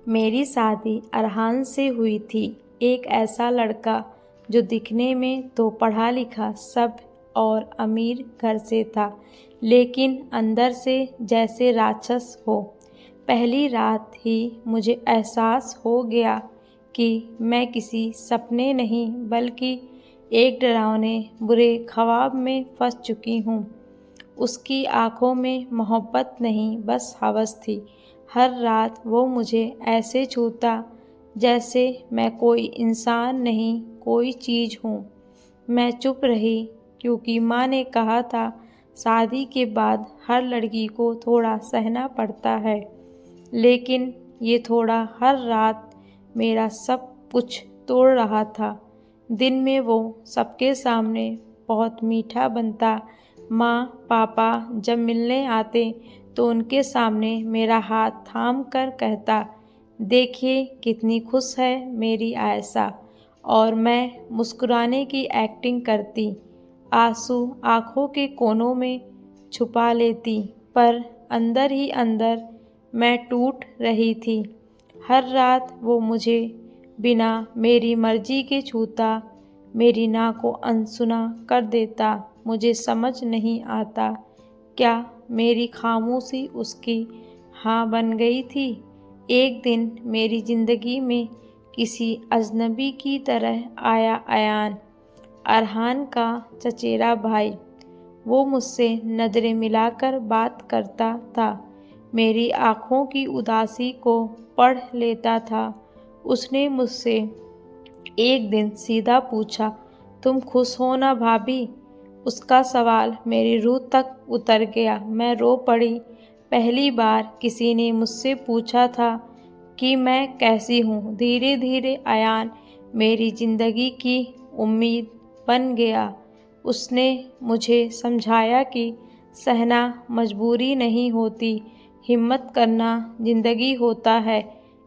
मेरी शादी अरहान से हुई थी। एक ऐसा लड़का जो दिखने में तो पढ़ा लिखा सब और अमीर घर से था, लेकिन अंदर से जैसे राक्षस हो। पहली रात ही मुझे एहसास हो गया कि मैं किसी सपने नहीं बल्कि एक डरावने बुरे ख्वाब में फंस चुकी हूँ। उसकी आँखों में मोहब्बत नहीं, बस हवस थी। हर रात वो मुझे ऐसे छूता जैसे मैं कोई इंसान नहीं, कोई चीज़ हूँ। मैं चुप रही क्योंकि माँ ने कहा था शादी के बाद हर लड़की को थोड़ा सहना पड़ता है। लेकिन ये थोड़ा हर रात मेरा सब कुछ तोड़ रहा था। दिन में वो सबके सामने बहुत मीठा बनता। माँ पापा जब मिलने आते तो उनके सामने मेरा हाथ थाम कर कहता, देखिए कितनी खुश है मेरी आयशा। और मैं मुस्कुराने की एक्टिंग करती, आंसू आँखों के कोनों में छुपा लेती, पर अंदर ही अंदर मैं टूट रही थी। हर रात वो मुझे बिना मेरी मर्जी के छूता, मेरी ना को अनसुना कर देता। मुझे समझ नहीं आता क्या मेरी खामोशी उसकी हाँ बन गई थी। एक दिन मेरी ज़िंदगी में किसी अजनबी की तरह आया अयान, अरहान का चचेरा भाई। वो मुझसे नज़रें मिलाकर बात करता था, मेरी आँखों की उदासी को पढ़ लेता था। उसने मुझसे एक दिन सीधा पूछा, तुम खुश हो ना भाभी? उसका सवाल मेरी रूह तक उतर गया। मैं रो पड़ी। पहली बार किसी ने मुझसे पूछा था कि मैं कैसी हूँ। धीरे धीरे अयान मेरी ज़िंदगी की उम्मीद बन गया। उसने मुझे समझाया कि सहना मजबूरी नहीं होती, हिम्मत करना ज़िंदगी होता है।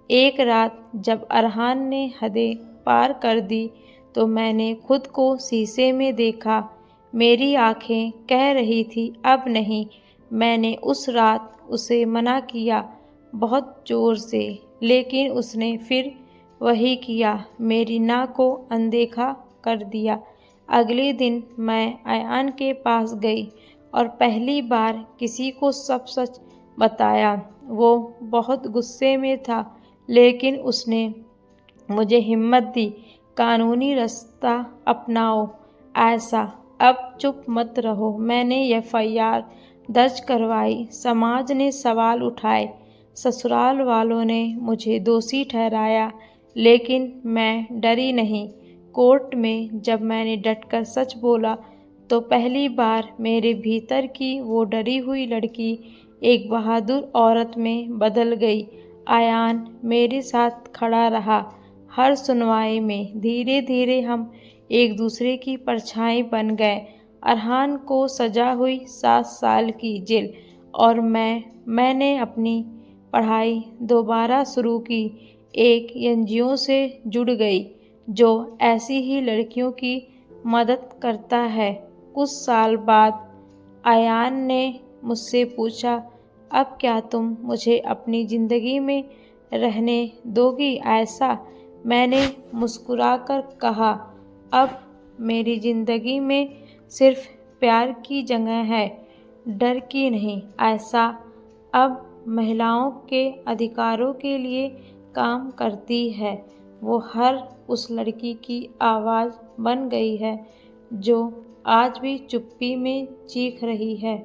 एक रात जब अरहान ने हदें पार कर दी तो मैंने खुद को शीशे में देखा। मेरी आंखें कह रही थी अब नहीं। मैंने उस रात उसे मना किया बहुत ज़ोर से, लेकिन उसने फिर वही किया, मेरी ना को अनदेखा कर दिया। अगले दिन मैं अयान के पास गई और पहली बार किसी को सब सच बताया। वो बहुत गुस्से में था, लेकिन उसने मुझे हिम्मत दी। कानूनी रास्ता अपनाओ आयशा, अब चुप मत रहो। मैंने एफआईआर दर्ज करवाई। समाज ने सवाल उठाए, ससुराल वालों ने मुझे दोषी ठहराया, लेकिन मैं डरी नहीं। कोर्ट में जब मैंने डटकर सच बोला तो पहली बार मेरे भीतर की वो डरी हुई लड़की एक बहादुर औरत में बदल गई। अयान मेरे साथ खड़ा रहा हर सुनवाई में। धीरे धीरे हम एक दूसरे की परछाई बन गए। अरहान को सजा हुई 7 साल की जेल और मैंने अपनी पढ़ाई दोबारा शुरू की। एक एनजीओ से जुड़ गई जो ऐसी ही लड़कियों की मदद करता है। कुछ साल बाद अयान ने मुझसे पूछा, अब क्या तुम मुझे अपनी ज़िंदगी में रहने दोगी आयशा? मैंने मुस्कुराकर कहा, अब मेरी ज़िंदगी में सिर्फ प्यार की जगह है, डर की नहीं आयशा। अब महिलाओं के अधिकारों के लिए काम करती है। वो हर उस लड़की की आवाज़ बन गई है जो आज भी चुप्पी में चीख रही है।